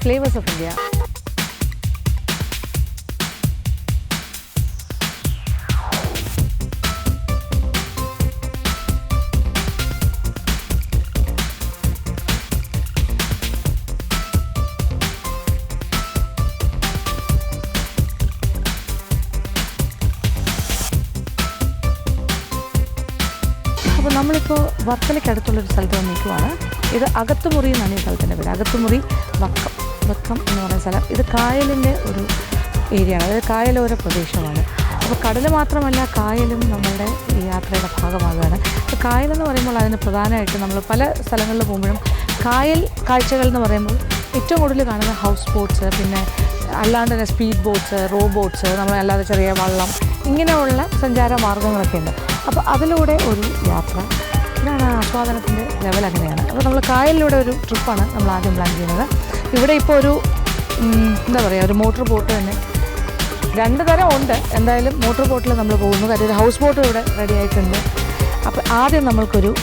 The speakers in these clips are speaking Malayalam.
Flavours of India. അപ്പോൾ നമ്മളിപ്പോൾ വർക്കലയ്ക്കടുത്തുള്ളൊരു സ്ഥലത്ത് നിൽക്കുവാണ്. ഇത് അകത്തുമുറി എന്നാണ് ഈ സ്ഥലത്തിൻ്റെ പേര്. അകത്തുമുറി വക്കം എന്ന് പറയുന്ന സ്ഥലം. ഇത് കായലിൻ്റെ ഒരു ഏരിയയാണ്, അതായത് കായലോര പ്രദേശമാണ്. അപ്പോൾ കടൽ മാത്രമല്ല, കായലും നമ്മളുടെ ഈ യാത്രയുടെ ഭാഗമാകുകയാണ്. അപ്പോൾ കായലെന്ന് പറയുമ്പോൾ അതിന് പ്രധാനമായിട്ട് നമ്മൾ പല സ്ഥലങ്ങളിൽ പോകുമ്പോഴും കായൽ കാഴ്ചകൾ എന്ന് പറയുമ്പോൾ ഏറ്റവും കൂടുതൽ കാണുന്ന ഹൗസ് ബോട്ട്സ്, പിന്നെ അല്ലാണ്ട് തന്നെ സ്പീഡ് ബോട്ട്സ്, റോ ബോട്ട്സ്, നമ്മളല്ലാതെ ചെറിയ വള്ളം, ഇങ്ങനെയുള്ള സഞ്ചാര മാർഗ്ഗങ്ങളൊക്കെ ഉണ്ട്. അപ്പോൾ അതിലൂടെ ഒരു യാത്ര, ഇതാണ് ആസ്വാദനത്തിൻ്റെ ലെവൽ അങ്ങനെയാണ്. അപ്പോൾ നമ്മൾ കായലിലൂടെ ഒരു ട്രിപ്പാണ് നമ്മൾ ആദ്യം പ്ലാൻ ചെയ്യുന്നത്. ഇവിടെ ഇപ്പോൾ ഒരു എന്താ പറയുക, ഒരു മോട്ടോർ ബോട്ട് തന്നെ 2 തരം ഉണ്ട്. എന്തായാലും മോട്ടോർ ബോട്ടിൽ നമ്മൾ പോകുന്നു. കാര്യം ഒരു ഹൗസ് ബോട്ട് ഇവിടെ റെഡി ആയിട്ടുണ്ട്. അപ്പോൾ ആദ്യം നമ്മൾക്കൊരു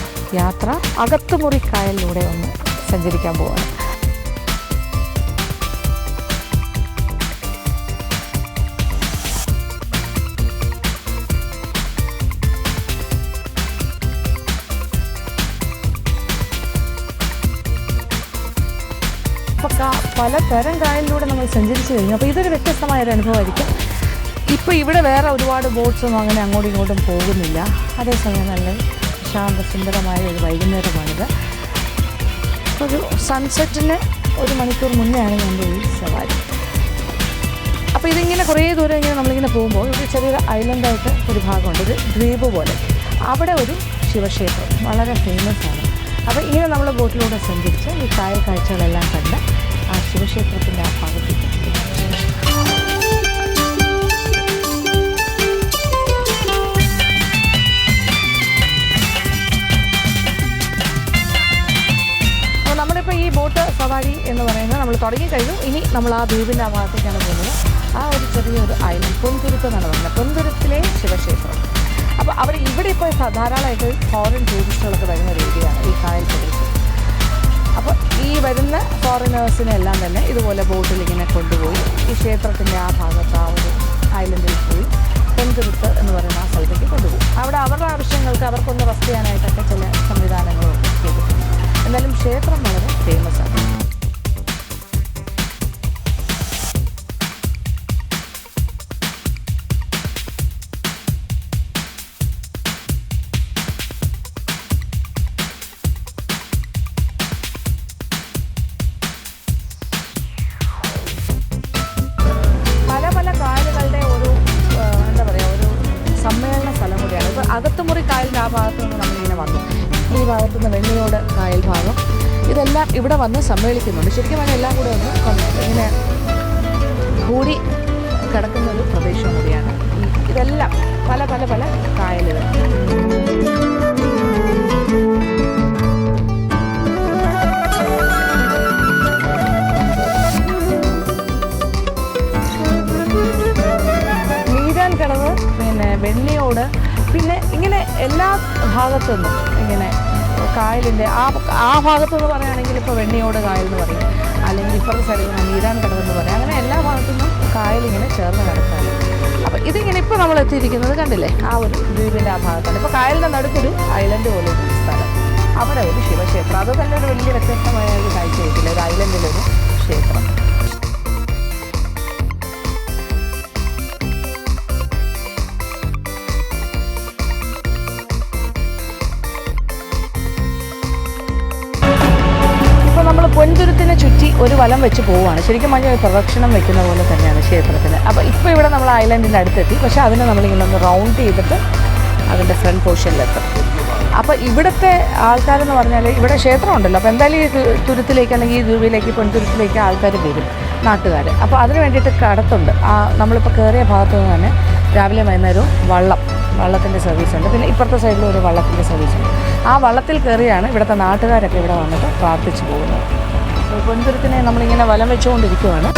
യാത്ര അകത്തുമുറി കായലിലൂടെ ഒന്ന് സഞ്ചരിക്കാൻ പോവാണ്. പലതരം കായലിലൂടെ നമ്മൾ സഞ്ചരിച്ച് കഴിഞ്ഞു. അപ്പോൾ ഇതൊരു വ്യത്യസ്തമായൊരു അനുഭവമായിരിക്കും. ഇപ്പോൾ ഇവിടെ വേറെ ഒരുപാട് ബോട്ട്സൊന്നും അങ്ങനെ അങ്ങോട്ടും ഇങ്ങോട്ടും പോകുന്നില്ല. അതേസമയം നല്ല ശാന്ത സുന്ദരമായ ഒരു വൈകുന്നേരമാണിത്. ഒരു സൺസെറ്റിന് 1 മണിക്കൂർ മുന്നെയാണ് എൻ്റെ ഈ സവാരി. അപ്പോൾ ഇതിങ്ങനെ കുറേ ദൂരം ഇങ്ങനെ നമ്മളിങ്ങനെ പോകുമ്പോൾ ഒരു ചെറിയൊരു ഐലൻഡായിട്ട് ഒരു ഭാഗമുണ്ട്, ഒരു ദ്വീപ് പോലെ. അവിടെ ഒരു ശിവക്ഷേത്രം വളരെ ഫേമസ് ആണ്. അപ്പോൾ ഇങ്ങനെ നമ്മൾ ബോട്ടിലൂടെ സഞ്ചരിച്ച് ഈ കായൽ കാഴ്ചകളെല്ലാം കണ്ട് ആ ശിവക്ഷേത്രത്തിൻ്റെ ആ ഭാഗത്തേക്ക്. അപ്പോൾ നമ്മളിപ്പോൾ ഈ ബോട്ട് സവാരി എന്ന് പറയുന്നത് നമ്മൾ തുടങ്ങിക്കഴിഞ്ഞു. ഇനി നമ്മൾ ആ ദ്വീപിൻ്റെ ആ ഭാഗത്തേക്കാണ് പോകുന്നത്. ആ ഒരു ചെറിയൊരു ഐലൻഡ് പൊൻതുരുത്ത് എന്നാണ് പറയുന്നത്, പൊൻതുരുത്തിലെ ശിവക്ഷേത്രം. അപ്പോൾ ഇവിടെ ഇപ്പോൾ ധാരാളമായിട്ട് ഫോറിൻ ടൂറിസ്റ്റുകളൊക്കെ വരുന്ന ഒരു ഏരിയയാണ് ഈ കായൽ പ്രദേശം. അപ്പോൾ ഈ വരുന്ന ഫോറിനേഴ്സിനെല്ലാം തന്നെ ഇതുപോലെ ബോട്ടിൽ ഇങ്ങനെ കൊണ്ടുപോയി ഈ ക്ഷേത്രത്തിൻ്റെ ആ ഭാഗത്ത് ആ ഒരു ഐലൻഡിൽ പോയി പൊൻതുരുത്ത് എന്ന് പറയുന്ന ആ സ്ഥലത്തേക്ക് കൊണ്ടുപോകും. അവിടെ അവരുടെ ആവശ്യങ്ങൾക്ക് അവർക്കൊന്ന് റെസ്റ്റ് ചെയ്യാനായിട്ടൊക്കെ ചില സംവിധാനങ്ങളൊക്കെ ചെയ്തിട്ടുണ്ട്. എന്തായാലും ക്ഷേത്രം വളരെ ഫേമസ് ആണ്. സമ്മേളന സ്ഥലം കൂടിയാണ്. ഇപ്പോൾ അകത്തുമുറി കായലിൻ്റെ ആ ഭാഗത്തു നിന്ന് നമ്മളിങ്ങനെ വന്നു. ഈ ഭാഗത്തു നിന്ന് വെണ്ണിയോട് കായൽ ഭാഗം, ഇതെല്ലാം ഇവിടെ വന്ന് സമ്മേളിക്കുന്നുണ്ട്. ശരിക്കും പറഞ്ഞാൽ എല്ലാം കൂടെ ഒന്ന് ഇങ്ങനെ കൂടി കിടക്കുന്നൊരു പ്രദേശം കൂടിയാണ്. ഇതെല്ലാം പല പല പല കായലുകൾ. നീരാൻകടവ്, പിന്നെ വെണ്ണിയോട്, പിന്നെ ഇങ്ങനെ എല്ലാ ഭാഗത്തുനിന്നും ഇങ്ങനെ കായലിൻ്റെ ആ ഭാഗത്തുനിന്ന് പറയുകയാണെങ്കിൽ ഇപ്പോൾ വെണ്ണിയോട് കായൽ എന്ന് പറയും, അല്ലെങ്കിൽ ഇപ്പുറത്തെ സൈഡിൽ നീരാൻകടവെന്ന് പറയും. അങ്ങനെ എല്ലാ ഭാഗത്തുനിന്നും കായലിങ്ങനെ ചേർന്ന് കിടക്കാറ്. അപ്പോൾ ഇതിങ്ങനെ ഇപ്പോൾ നമ്മൾ എത്തിയിരിക്കുന്നത് കണ്ടില്ലേ, ആ ഒരു ദ്വീപിൻ്റെ ആ ഭാഗത്താണ്. ഇപ്പോൾ കായലിൻ്റെ നടുക്കൊരു ഐലൻഡ് പോലെ ഒരു സ്ഥലം, അവിടെ ഒരു ശിവക്ഷേത്രം. അത് തന്നെ ഒരു വലിയ വ്യത്യസ്തമായ ഒരു കാഴ്ചയായിട്ടില്ല, ഒരു ഐലൻഡിലൊരു ക്ഷേത്രം. നമ്മൾ പൊൻതുരുത്തിനെ ചുറ്റി ഒരു വലം വെച്ച് പോവുകയാണ്. ശരിക്കും പറഞ്ഞാൽ പ്രദക്ഷിണം വെക്കുന്ന പോലെ തന്നെയാണ് ക്ഷേത്രത്തിന്. അപ്പോൾ ഇപ്പോൾ ഇവിടെ നമ്മൾ ഐലൻഡിൻ്റെ അടുത്തെത്തി. പക്ഷേ അതിനെ നമ്മളിങ്ങനെ ഒന്ന് റൗണ്ട് ചെയ്തിട്ട് അതിൻ്റെ ഫ്രണ്ട് പോർഷനിലെത്തും. അപ്പോൾ ഇവിടുത്തെ ആൾക്കാരെന്ന് പറഞ്ഞാൽ ഇവിടെ ക്ഷേത്രം ഉണ്ടല്ലോ, അപ്പോൾ എന്തായാലും ഈ തുരുത്തിലേക്ക് അല്ലെങ്കിൽ ഈ ദ്വീപിലേക്ക് പൊൻതുരുത്തിലേക്ക് ആൾക്കാർ വരും, നാട്ടുകാർ. അപ്പോൾ അതിന് വേണ്ടിയിട്ട് കടത്തുണ്ട്. നമ്മളിപ്പോൾ കയറിയ ഭാഗത്തു നിന്ന് തന്നെ രാവിലെ വൈകുന്നേരവും വള്ളത്തിൻ്റെ സർവീസുണ്ട്. പിന്നെ ഇപ്പുറത്തെ സൈഡിലും ഒരു വള്ളത്തിൻ്റെ സർവീസുണ്ട്. ആ വള്ളത്തിൽ കയറിയാണ് ഇവിടുത്തെ നാട്ടുകാരൊക്കെ ഇവിടെ വന്നിട്ട് പ്രാർത്ഥിച്ചു പോകുന്നത്. പൊൻതുരുത്തിനെ നമ്മളിങ്ങനെ വലം വെച്ചുകൊണ്ടിരിക്കുകയാണ്.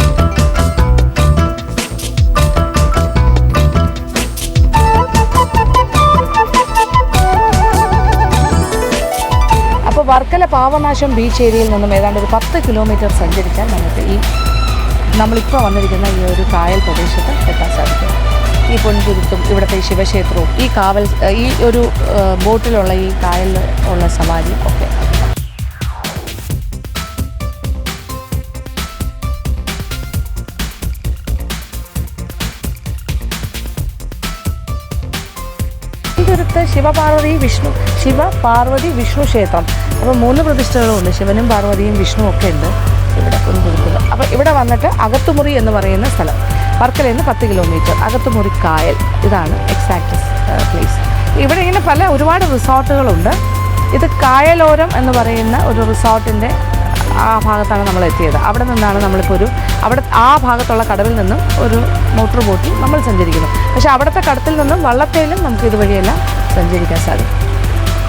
വർക്കല പാവനാശം ബീച്ച് ഏരിയയിൽ നിന്നും ഏതാണ്ട് ഒരു 10 കിലോമീറ്റർ സഞ്ചരിച്ചാൽ നമുക്ക് നമ്മളിപ്പോൾ വന്നിരിക്കുന്ന ഈ ഒരു കായൽ പ്രദേശത്ത് എത്താൻ സാധിക്കും. ഈ പൊൻതുരുത്തും ഇവിടുത്തെ ഈ ശിവക്ഷേത്രവും ഈ ഒരു ബോട്ടിലുള്ള ഈ കായലിൽ ഉള്ള സവാരിയും ഒക്കെ. പൊൻതുരുത്ത് ശിവപാർവതി വിഷ്ണു ക്ഷേത്രം. അപ്പോൾ 3 പ്രതിഷ്ഠകളുണ്ട്. ശിവനും പാർവതിയും വിഷ്ണുവും ഒക്കെ ഉണ്ട് ഇവിടെ പൊൻതുരുത്ത്. അപ്പോൾ ഇവിടെ വന്നിട്ട് അകത്തുമുറി എന്ന് പറയുന്ന സ്ഥലം, വർക്കലയിൽ നിന്ന് 10 കിലോമീറ്റർ, അകത്തുമുറി കായൽ, ഇതാണ് എക്സാക്റ്റ് പ്ലേസ്. ഇവിടെ ഇങ്ങനെ ഒരുപാട് റിസോർട്ടുകളുണ്ട്. ഇത് കായലോരം എന്ന് പറയുന്ന ഒരു റിസോർട്ടിൻ്റെ ആ ഭാഗത്താണ് നമ്മൾ എത്തിയത്. അവിടെ നിന്നാണ് നമ്മളിപ്പോൾ ആ ഭാഗത്തുള്ള കടവിൽ നിന്നും ഒരു മോട്ടോർ ബോട്ടിൽ നമ്മൾ സഞ്ചരിക്കുന്നു. പക്ഷേ അവിടുത്തെ കടത്തിൽ നിന്നും വള്ളത്തേലും നമുക്ക് ഇതുവഴിയെല്ലാം സഞ്ചരിക്കാൻ സാധിക്കും.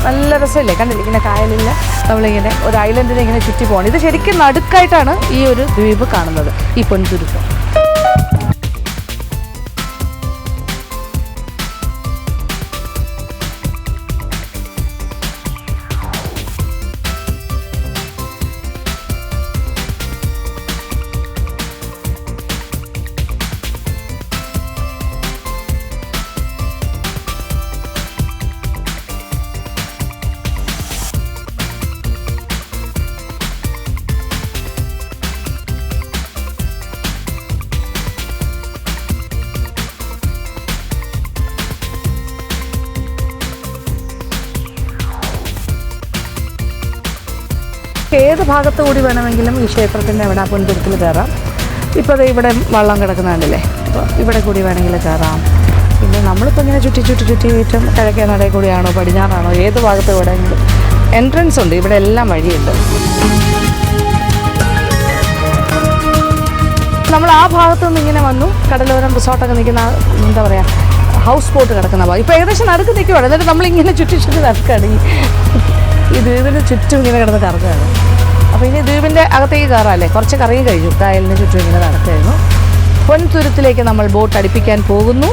നല്ല രസമില്ലേ, കണ്ടില്ലേ ഇങ്ങനെ കായലിൽ നമ്മളിങ്ങനെ ഒരു ഐലൻഡിനെ ഇങ്ങനെ ചുറ്റി പോകണം. ഇത് ശരിക്കും നടുക്കായിട്ടാണ് ഈ ഒരു ദ്വീപ് കാണുന്നത്, ഈ പൊൻതുരുത്ത്. ഏത് ഭാഗത്തു കൂടി വേണമെങ്കിലും ഈ ക്ഷേത്രത്തിൻ്റെ അവിടെ പൊൻതുരുത്തിൽ കയറാം. ഇപ്പോൾ ഇവിടെ വള്ളം കിടക്കുന്നുണ്ടല്ലേ, അപ്പോൾ ഇവിടെ കൂടി വേണമെങ്കിൽ കയറാം. പിന്നെ നമ്മളിപ്പോൾ ഇങ്ങനെ ചുറ്റും കിഴക്കേ നടയിൽ കൂടിയാണോ പടിഞ്ഞാറാണോ ഏത് ഭാഗത്ത് വേണമെങ്കിലും എൻട്രൻസ് ഉണ്ട്. ഇവിടെ എല്ലാം വഴിയുണ്ട്. നമ്മൾ ആ ഭാഗത്തു നിന്ന് ഇങ്ങനെ വന്നു, കടലോരം റിസോർട്ടൊക്കെ നിൽക്കുന്ന എന്താ പറയുക ഹൗസ് ബോട്ട് കിടക്കുന്ന ഭാഗം. ഇപ്പോൾ ഏകദേശം നടുക്ക് നിൽക്കുവാണ്. എന്നിട്ട് നമ്മളിങ്ങനെ ചുറ്റി നടക്കുകയാണ്. ഈ ദ്വീപിന് ചുറ്റും ഇങ്ങനെ കിടന്ന് കറങ്ങുകയാണ്. അപ്പോൾ ഇനി ദ്വീപിൻ്റെ അകത്തേക്ക് കയറാമല്ലേ, കുറച്ച് കറങ്ങി കഴിഞ്ഞു. കായലിന് ചുറ്റും ഇങ്ങനെ നടക്കുകയായിരുന്നു. പൊൻതുരുത്തിലേക്ക് നമ്മൾ ബോട്ട് അടുപ്പിക്കാൻ പോകുന്നു.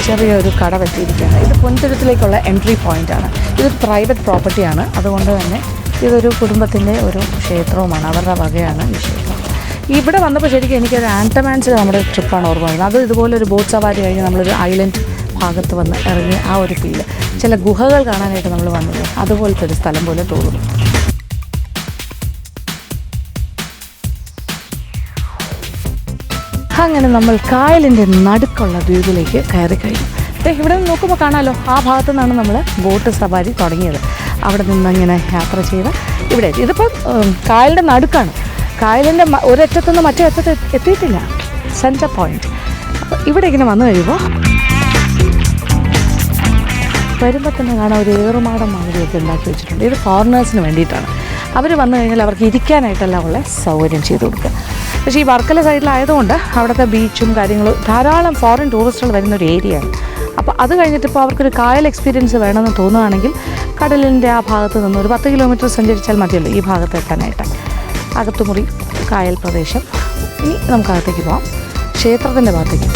ചെറിയൊരു കട വെച്ചിരിക്കുകയാണ്. ഇത് പൊൻതുരുത്തിലേക്കുള്ള എൻട്രി പോയിൻ്റാണ്. ഇതൊരു പ്രൈവറ്റ് പ്രോപ്പർട്ടിയാണ്. അതുകൊണ്ട് തന്നെ ഇതൊരു കുടുംബത്തിൻ്റെ ഒരു ക്ഷേത്രവുമാണ്, അവരുടെ വകയാണ് ഈ ക്ഷേത്രം. ഇവിടെ വന്നപ്പോൾ ശരിക്കും എനിക്കൊരു ആൻഡമാൻസിൽ നമ്മുടെ ട്രിപ്പാണ് ഓർമ്മ വരുന്നത്. അത് ഇതുപോലൊരു ബോട്ട് സവാരി കഴിഞ്ഞ് നമ്മളൊരു ഐലൻഡ് ഭാഗത്ത് വന്ന് ഇറങ്ങി ആ ഒരു ഫീല്, ചില ഗുഹകൾ കാണാനായിട്ട് നമ്മൾ വന്നത് അതുപോലത്തെ ഒരു സ്ഥലം പോലെ തോന്നുന്നു. അങ്ങനെ നമ്മൾ കായലിൻ്റെ നടുക്കുള്ള ദ്വീപിലേക്ക് കയറി കഴിഞ്ഞു. ഇവിടെ നിന്ന് നോക്കുമ്പോൾ കാണാമല്ലോ, ആ ഭാഗത്തു നിന്നാണ് നമ്മൾ ബോട്ട് സവാരി തുടങ്ങിയത്. അവിടെ നിന്നിങ്ങനെ യാത്ര ചെയ്ത് ഇവിടെ ഇതിപ്പോൾ കായലിൻ്റെ നടുക്കാണ്. കായലിൻ്റെ ഒരറ്റത്തുനിന്ന് മറ്റേ അറ്റത്ത് എത്തിയിട്ടില്ല, സെൻറ്റർ പോയിൻറ്റ്. അപ്പോൾ ഇവിടെ ഇങ്ങനെ വന്നു കഴിയുമ്പോൾ തന്നെ കാണാൻ ഒരു ഏറുമാടം മാതിരിയൊക്കെ ഉണ്ടാക്കി വെച്ചിട്ടുണ്ട്. ഇത് ഫോറിനേഴ്സിന് വേണ്ടിയിട്ടാണ്. അവർ വന്നു കഴിഞ്ഞാൽ അവർക്ക് ഇരിക്കാനായിട്ടെല്ലാം ഉള്ള സൗകര്യം ചെയ്തു കൊടുക്കുക. പക്ഷേ ഈ വർക്കല സൈഡിലായതുകൊണ്ട് അവിടുത്തെ ബീച്ചും കാര്യങ്ങളും ധാരാളം ഫോറിൻ ടൂറിസ്റ്റുകൾ വരുന്നൊരു ഏരിയയാണ്. അപ്പോൾ അത് കഴിഞ്ഞിട്ട് ഇപ്പോൾ അവർക്കൊരു കായൽ എക്സ്പീരിയൻസ് വേണമെന്ന് തോന്നുകയാണെങ്കിൽ കടലിൻ്റെ ആ ഭാഗത്ത് നിന്ന് ഒരു 10 കിലോമീറ്റർ സഞ്ചരിച്ചാൽ മതിയല്ലോ ഈ ഭാഗത്ത് എത്താനായിട്ട്. അകത്തുമുറി കായൽ പ്രദേശം. ഇനി നമുക്കകത്തേക്ക് പോകാം, ക്ഷേത്രത്തിൻ്റെ ഭാഗത്തേക്ക്.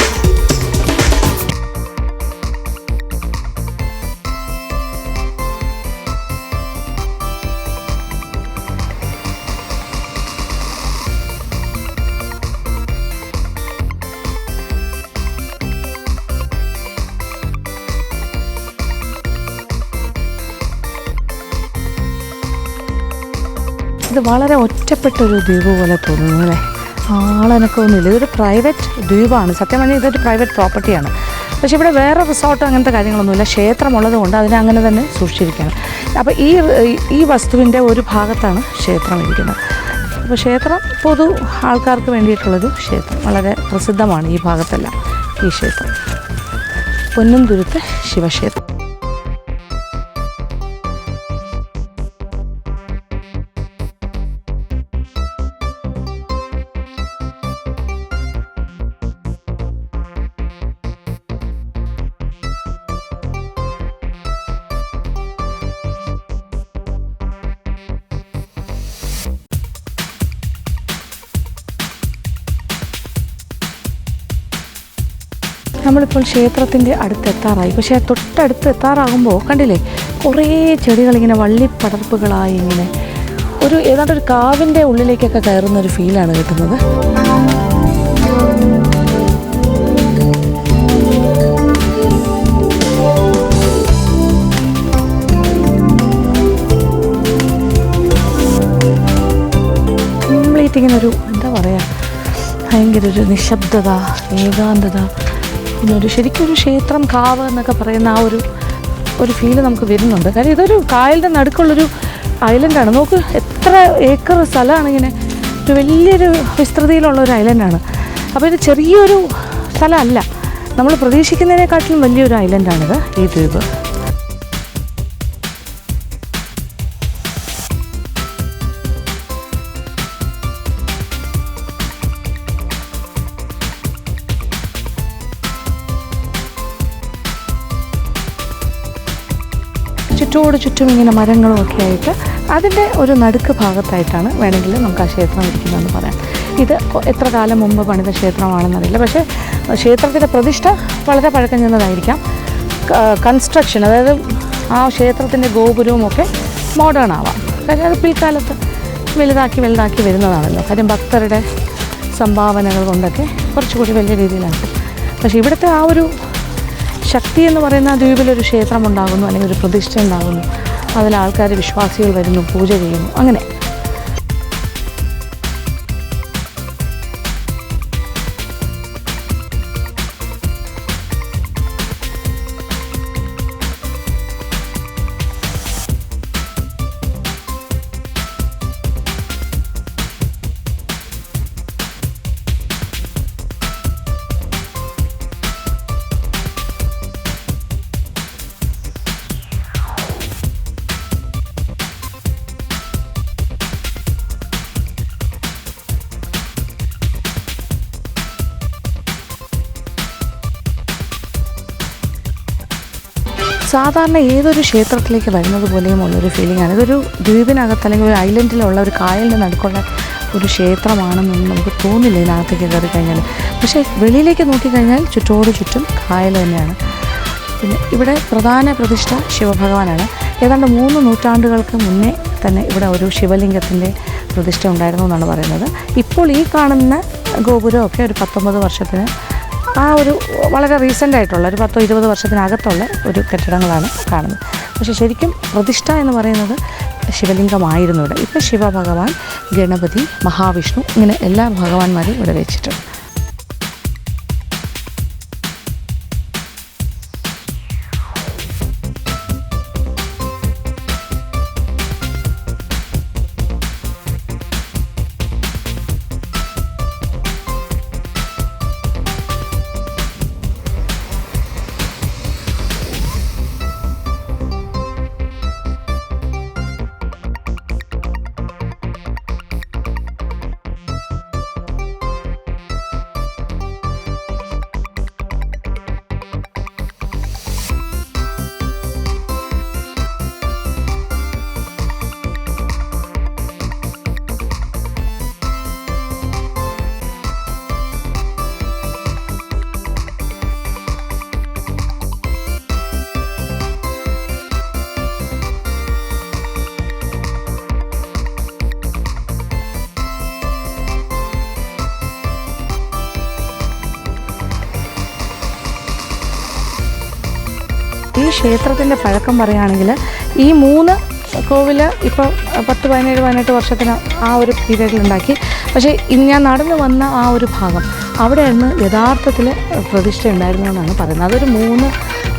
ഇത് വളരെ ഒറ്റപ്പെട്ടൊരു ദ്വീപ് പോലെ തോന്നുന്നു അല്ലേ, ആളനക്കൊന്നുമില്ല. ഇതൊരു പ്രൈവറ്റ് ദ്വീപാണ്. സത്യം പറഞ്ഞാൽ ഇതൊരു പ്രൈവറ്റ് പ്രോപ്പർട്ടിയാണ്. പക്ഷേ ഇവിടെ വേറെ റിസോർട്ട് അങ്ങനത്തെ കാര്യങ്ങളൊന്നുമില്ല. ക്ഷേത്രമുള്ളത് കൊണ്ട് അതിനെ അങ്ങനെ തന്നെ സൂക്ഷിച്ചിരിക്കുകയാണ്. അപ്പോൾ ഈ വസ്തുവിൻ്റെ ഒരു ഭാഗത്താണ് ക്ഷേത്രം ഇരിക്കുന്നത്. അപ്പോൾ ക്ഷേത്രം പൊതു ആൾക്കാർക്ക് വേണ്ടിയിട്ടുള്ളൊരു ക്ഷേത്രം, വളരെ പ്രസിദ്ധമാണ് ഈ ഭാഗത്തെല്ലാം ഈ ക്ഷേത്രം. പൊൻതുരുത്ത് ശിവക്ഷേത്രം. നമ്മളിപ്പോൾ ക്ഷേത്രത്തിൻ്റെ അടുത്തെത്താറായി. പക്ഷേ തൊട്ടടുത്ത് എത്താറാകുമ്പോൾ കണ്ടില്ലേ, കുറേ ചെടികളിങ്ങനെ വള്ളിപ്പടർപ്പുകളായി ഇങ്ങനെ ഏതാണ്ട് ഒരു കാവിൻ്റെ ഉള്ളിലേക്കൊക്കെ കയറുന്നൊരു ഫീലാണ് കിട്ടുന്നത്. കംപ്ലീറ്റ് ഇങ്ങനെ എന്താ പറയുക, ഭയങ്കര ഒരു നിശബ്ദത, ഏകാന്തത, പിന്നെ ശരിക്കും ഒരു ക്ഷേത്രം, കാവ് എന്നൊക്കെ പറയുന്ന ആ ഒരു ഫീല് നമുക്ക് വരുന്നുണ്ട്. കാര്യം ഇതൊരു കായലിൻ്റെ നടുക്കുള്ളൊരു ഐലൻഡാണ്. നോക്ക്, എത്ര ഏക്കർ സ്ഥലമാണ്, ഇങ്ങനെ ഒരു വലിയൊരു വിസ്തൃതിയിലുള്ള ഒരു ഐലൻഡാണ്. അപ്പോൾ ഇത് ചെറിയൊരു സ്ഥലമല്ല, നമ്മൾ പ്രതീക്ഷിക്കുന്നതിനെക്കാട്ടിലും വലിയൊരു ഐലൻഡാണിത്, ഈ ദ്വീപ്. ചുറ്റും ഇങ്ങനെ മരങ്ങളും ഒക്കെ ആയിട്ട് അതിൻ്റെ ഒരു നടുക്ക് ഭാഗത്തായിട്ടാണ് വേണമെങ്കിൽ നമുക്ക് ആ ക്ഷേത്രം ഇരിക്കുന്നതെന്ന് പറയാം. ഇത് എത്ര കാലം മുമ്പ് പണിത ക്ഷേത്രമാണെന്നറിയില്ല, പക്ഷേ ക്ഷേത്രത്തിൻ്റെ പ്രതിഷ്ഠ വളരെ പഴക്കം ചെന്നതായിരിക്കാം. കൺസ്ട്രക്ഷൻ, അതായത് ആ ക്ഷേത്രത്തിൻ്റെ ഗോപുരവും ഒക്കെ മോഡേൺ ആവാം. കാര്യം അത് പിൽക്കാലത്ത് വലുതാക്കി വരുന്നതാണല്ലോ. കാര്യം ഭക്തരുടെ സംഭാവനകൾ കൊണ്ടൊക്കെ കുറച്ചുകൂടി വലിയ രീതിയിലാക്കും. പക്ഷേ ഇവിടുത്തെ ആ ഒരു ശക്തി എന്ന് പറയുന്ന ദ്വീപിലൊരു ക്ഷേത്രം ഉണ്ടാകുന്നു, അല്ലെങ്കിൽ ഒരു പ്രതിഷ്ഠ ഉണ്ടാകുന്നു, അതിൽ ആൾക്കാർ, വിശ്വാസികൾ വരുന്നു, പൂജ ചെയ്യുന്നു, അങ്ങനെ. സാധാരണ ഏതൊരു ക്ഷേത്രത്തിലേക്ക് വരുന്നത് പോലെയും ഉള്ളൊരു ഫീലിംഗാണ്. ഇതൊരു ദ്വീപിനകത്ത് അല്ലെങ്കിൽ ഒരു ഐലൻഡിലുള്ള ഒരു കായലിൻ്റെ നടുക്കുള്ള ഒരു ക്ഷേത്രമാണെന്നൊന്നും നമുക്ക് തോന്നില്ല ഇതിനകത്തേക്ക് കയറി കഴിഞ്ഞാൽ. പക്ഷേ വെളിയിലേക്ക് നോക്കിക്കഴിഞ്ഞാൽ ചുറ്റും കായൽ തന്നെയാണ്. പിന്നെ ഇവിടെ പ്രധാന പ്രതിഷ്ഠ ശിവഭഗവാനാണ്. ഏതാണ്ട് 3 നൂറ്റാണ്ടുകൾക്ക് മുന്നേ തന്നെ ഇവിടെ ഒരു ശിവലിംഗത്തിൻ്റെ പ്രതിഷ്ഠ ഉണ്ടായിരുന്നു എന്നാണ് പറയുന്നത്. ഇപ്പോൾ ഈ കാണുന്ന ഗോപുരമൊക്കെ ഒരു 19 വർഷത്തിന്, ആ ഒരു വളരെ റീസെൻ്റ് ആയിട്ടുള്ള ഒരു 10-20 വർഷത്തിനകത്തുള്ള ഒരു കെട്ടിടങ്ങളാണ് കാണുന്നത്. പക്ഷേ ശരിക്കും പ്രതിഷ്ഠ എന്ന് പറയുന്നത് ശിവലിംഗമായിരുന്നു ഇവിടെ. ഇപ്പോൾ ശിവഭഗവാൻ, ഗണപതി, മഹാവിഷ്ണു, ഇങ്ങനെ എല്ലാ ഭഗവാന്മാരെയും ഇവിടെ വെച്ചിട്ടുണ്ട്. ഈ ക്ഷേത്രത്തിൻ്റെ പഴക്കം പറയുകയാണെങ്കിൽ ഈ 3 കോവിൽ ഇപ്പോൾ 10-17 വർഷത്തിന് ആ ഒരു പീരീഡിലുണ്ടാക്കി. പക്ഷേ ഞാൻ നടന്നു വന്ന ആ ഒരു ഭാഗം അവിടെയായിരുന്നു യഥാർത്ഥത്തിൽ പ്രതിഷ്ഠ ഉണ്ടായിരുന്നതെന്നാണ് പറയുന്നത്. അതൊരു 3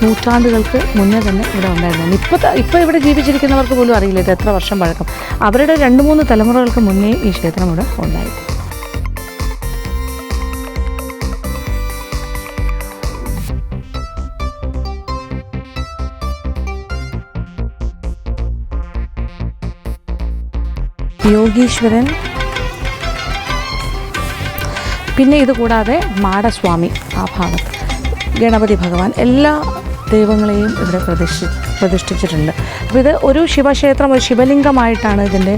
നൂറ്റാണ്ടുകൾക്ക് മുന്നേ തന്നെ ഇവിടെ ഉണ്ടായിരുന്നു. ഇപ്പോൾ ഇവിടെ ജീവിച്ചിരിക്കുന്നവർക്ക് പോലും അറിയില്ല ഇത് എത്ര വർഷം പഴക്കം. അവരുടെ 2-3 തലമുറകൾക്ക് മുന്നേ ഈ ക്ഷേത്രം ഇവിടെ ഉണ്ടായി. യോഗീശ്വരൻ, പിന്നെ ഇതുകൂടാതെ മാടസ്വാമി, ആ ഭാഗത്ത് ഗണപതി ഭഗവാൻ, എല്ലാ ദൈവങ്ങളെയും ഇവിടെ പ്രതിഷ്ഠിച്ചു. പ്രതിഷ്ഠിച്ചിട്ടുണ്ട്. അപ്പോൾ ഇത് ഒരു ശിവക്ഷേത്രം, ഒരു ശിവലിംഗമായിട്ടാണ് ഇതിൻ്റെ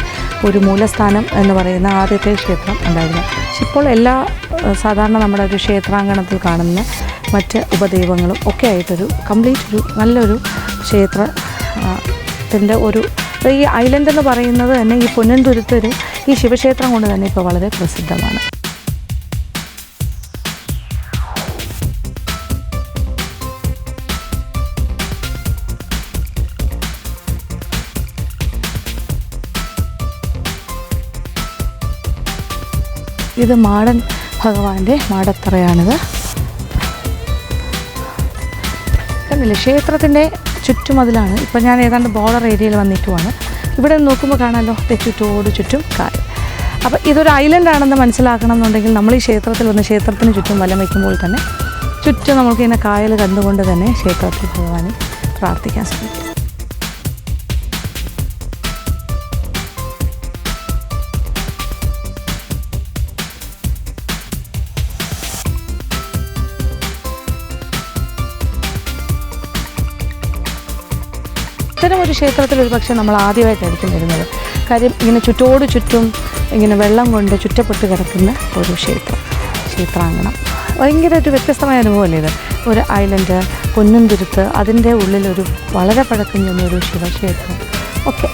ഒരു മൂലസ്ഥാനം എന്ന് പറയുന്ന ആദ്യത്തെ ക്ഷേത്രം ഉണ്ടായിരുന്നത്. ഇപ്പോൾ എല്ലാ സാധാരണ നമ്മുടെ ഒരു ക്ഷേത്രാങ്കണത്തിൽ കാണുന്ന മറ്റ് ഉപദൈവങ്ങളും ഒക്കെ ആയിട്ടൊരു കംപ്ലീറ്റ് ഒരു നല്ലൊരു ക്ഷേത്രത്തിൻ്റെ ഈ ഐലൻഡ് എന്ന് പറയുന്നത് തന്നെ ഈ പൊന്നന്തുരുത്തൊരു ഈ ശിവക്ഷേത്രം കൊണ്ട് തന്നെ ഇപ്പോൾ വളരെ പ്രസിദ്ധമാണ്. ഇത് മാടൻ ഭഗവാന്റെ മാടത്തറയാണിത്. കണ്ടില്ലേ, ക്ഷേത്രത്തിൻ്റെ ചുറ്റുമതിലാണ്. ഇപ്പം ഞാൻ ഏതാണ്ട് ബോർഡർ ഏരിയയിൽ വന്നിട്ടുമാണ്. ഇവിടെ നോക്കുമ്പോൾ കാണാമല്ലോ ചുറ്റോട് ചുറ്റും കായൽ. അപ്പോൾ ഇതൊരു ഐലൻഡാണെന്ന് മനസ്സിലാക്കണം എന്നുണ്ടെങ്കിൽ നമ്മൾ ഈ ക്ഷേത്രത്തിൽ വന്ന് ക്ഷേത്രത്തിന് ചുറ്റും വലം വയ്ക്കുമ്പോൾ തന്നെ ചുറ്റും നമുക്കിങ്ങനെ കായൽ കണ്ടുകൊണ്ട് തന്നെ ക്ഷേത്രത്തിൽ ഭഗവാനെ പ്രാർത്ഥിക്കാൻ സാധിക്കും. ഇത്തരം ഒരു ക്ഷേത്രത്തിൽ ഒരു പക്ഷേ നമ്മൾ ആദ്യമായിട്ടായിരിക്കും വരുന്നത്. കാര്യം ഇങ്ങനെ ചുറ്റോട് ചുറ്റും ഇങ്ങനെ വെള്ളം കൊണ്ട് ചുറ്റപ്പെട്ട് കിടക്കുന്ന ഒരു ക്ഷേത്രാങ്കണം ഭയങ്കര ഒരു വ്യത്യസ്തമായ അനുഭവമല്ലേ ഇത്. ഒരു ഐലൻഡ്, പൊന്നന്തുരുത്ത്, അതിൻ്റെ ഉള്ളിലൊരു വളരെ പഴക്കം ചെന്ന ഒരു ശിവക്ഷേത്രം ഒക്കെ.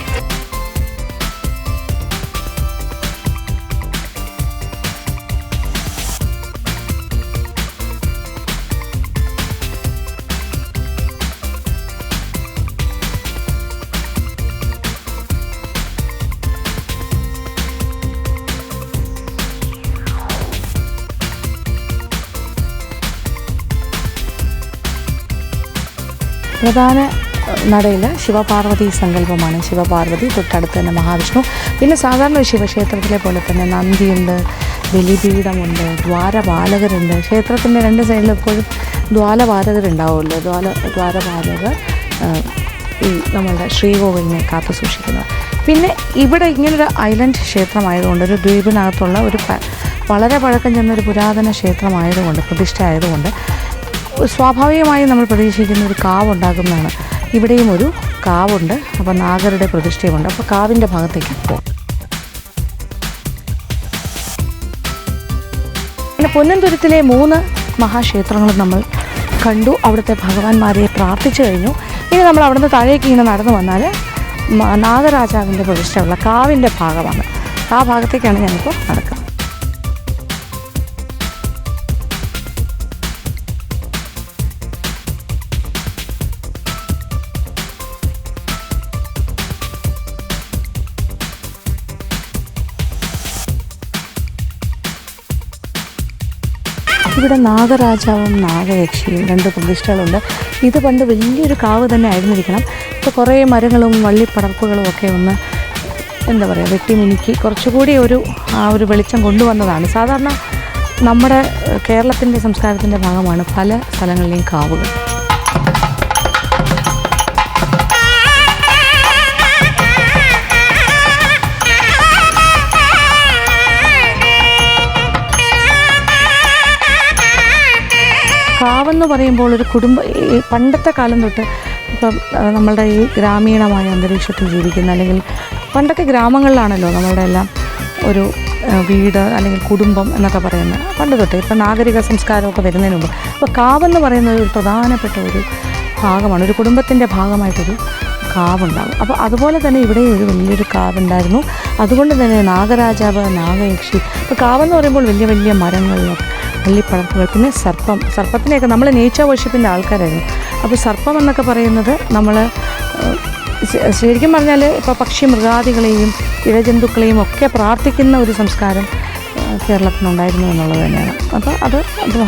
പ്രധാന നടയിൽ ശിവപാർവതി സങ്കല്പമാണ്. ശിവപാർവതി, തൊട്ടടുത്ത് തന്നെ മഹാവിഷ്ണു. പിന്നെ സാധാരണ ഒരു ശിവക്ഷേത്രത്തിലെ പോലെ തന്നെ നന്ദിയുണ്ട്, ബലിപീഠമുണ്ട്, ദ്വാരപാലകരുണ്ട്. ക്ഷേത്രത്തിൻ്റെ രണ്ട് സൈഡിലും എപ്പോഴും ദ്വാരപാലകരുണ്ടാവുമല്ലോ. ദ്വാരപാലകർ ഈ നമ്മളുടെ ശ്രീകോവിലിനെ കാത്തു സൂക്ഷിക്കുന്നത്. പിന്നെ ഇവിടെ ഇങ്ങനൊരു ഐലൻഡ് ക്ഷേത്രമായതുകൊണ്ട്, ഒരു ദ്വീപിനകത്തുള്ള ഒരു വളരെ പഴക്കം ചെന്നൊരു പുരാതന ക്ഷേത്രമായതുകൊണ്ട്, പ്രതിഷ്ഠ ആയതുകൊണ്ട് സ്വാഭാവികമായി നമ്മൾ പ്രതീക്ഷിക്കുന്ന ഒരു കാവുണ്ടാകുന്നതാണ്. ഇവിടെയും ഒരു കാവുണ്ട്. അപ്പോൾ നാഗരുടെ പ്രതിഷ്ഠയുമുണ്ട്. അപ്പോൾ കാവിൻ്റെ ഭാഗത്തേക്ക് പോകും. പിന്നെ പൊന്നന്തുരുത്തിലെ 3 മഹാക്ഷേത്രങ്ങളും നമ്മൾ കണ്ടു. അവിടുത്തെ ഭഗവാന്മാരെ പ്രാർത്ഥിച്ചു കഴിഞ്ഞു. ഇനി നമ്മൾ അവിടുന്ന് താഴേക്ക് ഇങ്ങനെ നടന്നു വന്നാൽ നാഗരാജാവിൻ്റെ പ്രതിഷ്ഠയുള്ള കാവിൻ്റെ ഭാഗമാണ്. ആ ഭാഗത്തേക്കാണ് ഞാനിപ്പോൾ നടക്കുന്നത്. ഇവിടെ നാഗരാജാവും നാഗയക്ഷിയും 2 പ്രതിഷ്ഠകളുണ്ട്. ഇത് പണ്ട് വലിയൊരു കാവ് തന്നെ ആയിരുന്നിരിക്കണം. ഇപ്പോൾ കുറേ മരങ്ങളും വള്ളിപ്പടർപ്പുകളും ഒക്കെ ഒന്ന് എന്താ പറയുക വെട്ടിമിനുക്കി കുറച്ചുകൂടി ആ ഒരു വെളിച്ചം കൊണ്ടുവന്നതാണ്. സാധാരണ നമ്മുടെ കേരളത്തിൻ്റെ സംസ്കാരത്തിൻ്റെ ഭാഗമാണ് പല സ്ഥലങ്ങളിലെയും കാവുകൾ. കാവെന്ന് പറയുമ്പോൾ ഒരു പണ്ടത്തെ കാലം തൊട്ട് ഇപ്പം നമ്മളുടെ ഈ ഗ്രാമീണമായ അന്തരീക്ഷത്തിൽ ജീവിക്കുന്ന, അല്ലെങ്കിൽ പണ്ടൊക്കെ ഗ്രാമങ്ങളിലാണല്ലോ നമ്മളുടെ എല്ലാം ഒരു വീട് അല്ലെങ്കിൽ കുടുംബം എന്നൊക്കെ പറയുന്നത് പണ്ട് തൊട്ട്. ഇപ്പം നാഗരിക സംസ്കാരമൊക്കെ വരുന്നതിന് മുമ്പ് അപ്പോൾ കാവെന്ന് പറയുന്നത് ഒരു പ്രധാനപ്പെട്ട ഒരു ഭാഗമാണ്. ഒരു കുടുംബത്തിൻ്റെ ഭാഗമായിട്ടൊരു കാവുണ്ടാകും. അപ്പോൾ അതുപോലെ തന്നെ ഇവിടെ ഒരു വലിയൊരു കാവുണ്ടായിരുന്നു. അതുകൊണ്ട് തന്നെ നാഗരാജാവ്, നാഗയക്ഷി. ഇപ്പോൾ കാവെന്ന് പറയുമ്പോൾ വലിയ വലിയ മരങ്ങളിലൊക്കെ വള്ളിപ്പടർപ്പുകൾ, പിന്നെ സർപ്പത്തിനെയൊക്കെ നമ്മൾ നേച്ചർ വർഷിപ്പിൻ്റെ ആൾക്കാരായിരുന്നു. അപ്പോൾ സർപ്പം എന്നൊക്കെ പറയുന്നത് നമ്മൾ ശരിക്കും പറഞ്ഞാൽ ഇപ്പോൾ പക്ഷി മൃഗാദികളെയും ഇഴജന്തുക്കളെയും ഒക്കെ പ്രാർത്ഥിക്കുന്ന ഒരു സംസ്കാരം കേരളത്തിനുണ്ടായിരുന്നു എന്നുള്ളത് തന്നെയാണ്. അപ്പോൾ അത്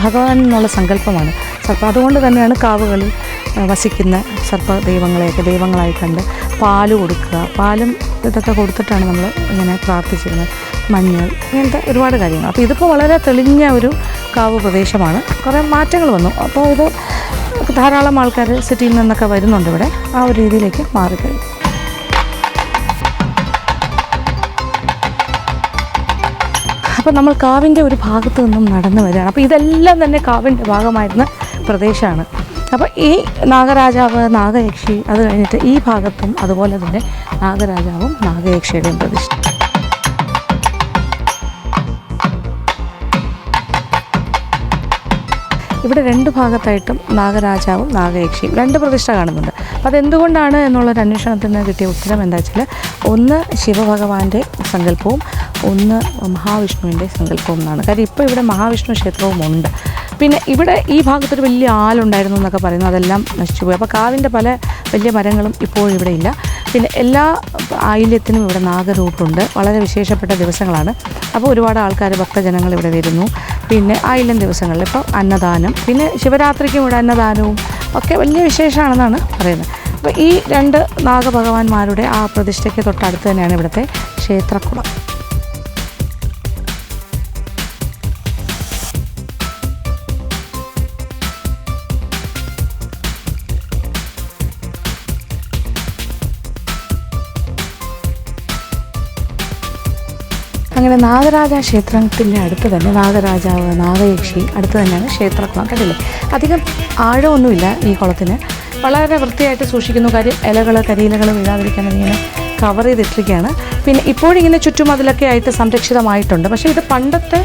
ഭഗവാൻ എന്നുള്ള സങ്കല്പമാണ് സർപ്പം. അതുകൊണ്ട് തന്നെയാണ് കാവുകളിൽ വസിക്കുന്ന സർപ്പ ദൈവങ്ങളായി കണ്ട് പാല് കൊടുക്കുക. പാലും ഇതൊക്കെ കൊടുത്തിട്ടാണ് നമ്മൾ ഇങ്ങനെ പ്രാർത്ഥിച്ചിരുന്നത്. മഞ്ഞൾ, ഇങ്ങനത്തെ ഒരുപാട് കാര്യങ്ങൾ. അപ്പോൾ ഇതിപ്പോൾ വളരെ തെളിഞ്ഞ ഒരു കാവ് പ്രദേശമാണ്. കുറേ മാറ്റങ്ങൾ വന്നു. അപ്പോൾ ഇത് ധാരാളം ആൾക്കാർ സിറ്റിയിൽ നിന്നൊക്കെ വരുന്നുണ്ട് ഇവിടെ. ആ ഒരു രീതിയിലേക്ക് മാറിക്കഴിഞ്ഞു. അപ്പോൾ നമ്മൾ കാവിൻ്റെ ഒരു ഭാഗത്ത് നിന്നും നടന്നു വരികയാണ്. അപ്പോൾ ഇതെല്ലാം തന്നെ കാവിൻ്റെ ഭാഗമായിരുന്ന പ്രദേശമാണ്. അപ്പോൾ ഈ നാഗരാജാവ്, നാഗയക്ഷി, അത് കഴിഞ്ഞിട്ട് ഈ ഭാഗത്തും അതുപോലെ തന്നെ നാഗരാജാവും നാഗയക്ഷിയുടെയും പ്രതിഷ്ഠ. ഇവിടെ രണ്ട് ഭാഗത്തായിട്ടും നാഗരാജാവും നാഗയക്ഷിയും രണ്ട് പ്രതിഷ്ഠ കാണുന്നുണ്ട്. അപ്പോൾ അതെന്തുകൊണ്ടാണ് എന്നുള്ളൊരു അന്വേഷണത്തിന് കിട്ടിയ ഉത്തരം എന്താ വെച്ചാൽ, ഒന്ന് ശിവഭഗവാന്റെ സങ്കല്പവും ഒന്ന് മഹാവിഷ്ണുവിൻ്റെ സങ്കല്പവും എന്നാണ്. കാര്യം ഇപ്പോൾ ഇവിടെ മഹാവിഷ്ണു ക്ഷേത്രവും ഉണ്ട്. പിന്നെ ഇവിടെ ഈ ഭാഗത്തൊരു വലിയ ആലുണ്ടായിരുന്നു എന്നൊക്കെ പറയുന്നു, അതെല്ലാം നശിച്ചുപോയി. അപ്പോൾ കാവിൻ്റെ പല വലിയ മരങ്ങളും ഇപ്പോഴും ഇവിടെ ഇല്ല. പിന്നെ എല്ലാ ആയില്യത്തിനും ഇവിടെ നാഗരൂട്ടുണ്ട്. വളരെ വിശേഷപ്പെട്ട ദിവസങ്ങളാണ്. അപ്പോൾ ഒരുപാട് ആൾക്കാർ, ഭക്തജനങ്ങൾ ഇവിടെ വരുന്നു. പിന്നെ ആയില്യം ദിവസങ്ങളിൽ ഇപ്പോൾ അന്നദാനം, പിന്നെ ശിവരാത്രിക്കും ഇവിടെ അന്നദാനവും ഒക്കെ വലിയ വിശേഷമാണെന്നാണ് പറയുന്നത്. അപ്പോൾ ഈ രണ്ട് നാഗഭഗവാന്മാരുടെ ആ പ്രതിഷ്ഠയ്ക്ക് തൊട്ടടുത്ത് തന്നെയാണ് ഇവിടുത്തെ ക്ഷേത്രക്കുളം. അങ്ങനെ നാഗരാജ ക്ഷേത്രത്തിൻ്റെ അടുത്ത് തന്നെ നാഗരാജാവ്, നാഗയക്ഷി അടുത്ത് തന്നെയാണ് ക്ഷേത്രക്കുളം. കണ്ടില്ലേ, അധികം ആഴമൊന്നുമില്ല ഈ കുളത്തിന്. വളരെ വൃത്തിയായിട്ട് സൂക്ഷിക്കുന്നു. കാര്യം ഇലകൾ, കരിയിലകൾ വീഴാതിരിക്കാൻ ഇങ്ങനെ കവർ ചെയ്തിട്ടിരിക്കുകയാണ്. പിന്നെ ഇപ്പോഴിങ്ങനെ ചുറ്റുമതിലൊക്കെ ആയിട്ട് സംരക്ഷിതമായിട്ടുണ്ട്. പക്ഷേ ഇത് പണ്ടത്തെ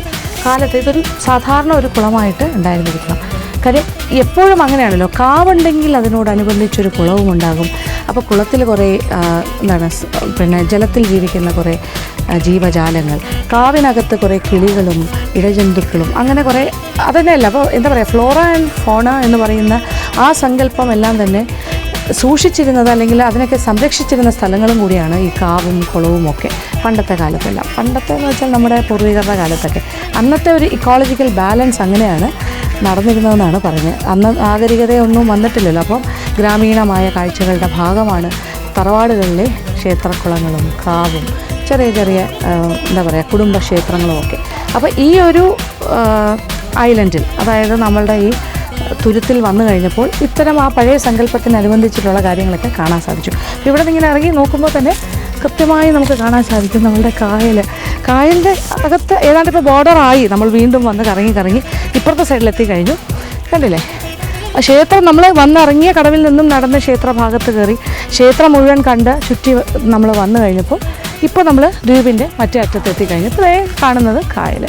കാലത്ത് ഇതൊരു സാധാരണ ഒരു കുളമായിട്ട് ഉണ്ടായിരുന്നിരിക്കണം. കാര്യം എപ്പോഴും അങ്ങനെയാണല്ലോ, കാവുണ്ടെങ്കിൽ അതിനോടനുബന്ധിച്ചൊരു കുളവും ഉണ്ടാകും. അപ്പോൾ കുളത്തിൽ കുറേ പിന്നെ ജലത്തിൽ ജീവിക്കുന്ന കുറേ ജീവജാലങ്ങൾ, കാവിനകത്ത് കുറേ കിളികളും ഇഴജന്തുക്കളും, അങ്ങനെ കുറേ അതന്നെയല്ല. അപ്പോൾ എന്താ പറയുക, ഫ്ലോറ ആൻഡ് ഫോണ എന്ന് പറയുന്ന ആ സങ്കല്പം എല്ലാം തന്നെ സൂക്ഷിച്ചിരുന്നത്, അല്ലെങ്കിൽ അതിനൊക്കെ സംരക്ഷിച്ചിരുന്ന സ്ഥലങ്ങളും കൂടിയാണ് ഈ കാവും കുളവും ഒക്കെ പണ്ടത്തെ കാലത്തെല്ലാം. പണ്ടത്തെ എന്ന് വെച്ചാൽ നമ്മുടെ പൂർവികരുടെ കാലത്തൊക്കെ അന്നത്തെ ഒരു ഇക്കോളജിക്കൽ ബാലൻസ് അങ്ങനെയാണ് നടന്നിരുന്നതെന്നാണ് പറഞ്ഞത്. അന്ന് നാഗരികതയൊന്നും വന്നിട്ടില്ലല്ലോ. അപ്പം ഗ്രാമീണമായ കാഴ്ചകളുടെ ഭാഗമാണ് തറവാടുകളിലെ ക്ഷേത്രക്കുളങ്ങളും കാവും ചെറിയ ചെറിയ എന്താ പറയുക കുടുംബക്ഷേത്രങ്ങളും ഒക്കെ. അപ്പോൾ ഈ ഒരു ഐലൻഡിൽ, അതായത് നമ്മളുടെ ഈ തുരുത്തിൽ വന്നു കഴിഞ്ഞപ്പോൾ ഇത്തരം ആ പഴയ സങ്കല്പത്തിനനുബന്ധിച്ചിട്ടുള്ള കാര്യങ്ങളൊക്കെ കാണാൻ സാധിച്ചു. ഇവിടെ നിന്ന് ഇങ്ങനെ ഇറങ്ങി നോക്കുമ്പോൾ തന്നെ കൃത്യമായി നമുക്ക് കാണാൻ സാധിക്കും നമ്മളുടെ കായലിൻ്റെ അകത്ത് ഏതാണ്ട് ഇപ്പോൾ ബോർഡറായി. നമ്മൾ വീണ്ടും വന്ന് കറങ്ങി ഇപ്പുറത്തെ സൈഡിലെത്തി കഴിഞ്ഞു. കണ്ടില്ലേ, ക്ഷേത്രം നമ്മൾ വന്നിറങ്ങിയ കടവിൽ നിന്നും നടന്ന് ക്ഷേത്രഭാഗത്ത് കയറി ക്ഷേത്രം മുഴുവൻ കണ്ട് ചുറ്റി നമ്മൾ വന്നു കഴിഞ്ഞപ്പോൾ ഇപ്പോൾ നമ്മൾ ദ്വീപിൻ്റെ മറ്റേ അറ്റത്തെത്തി കഴിഞ്ഞു. ഇത്രയും കാണുന്നത് കായൽ.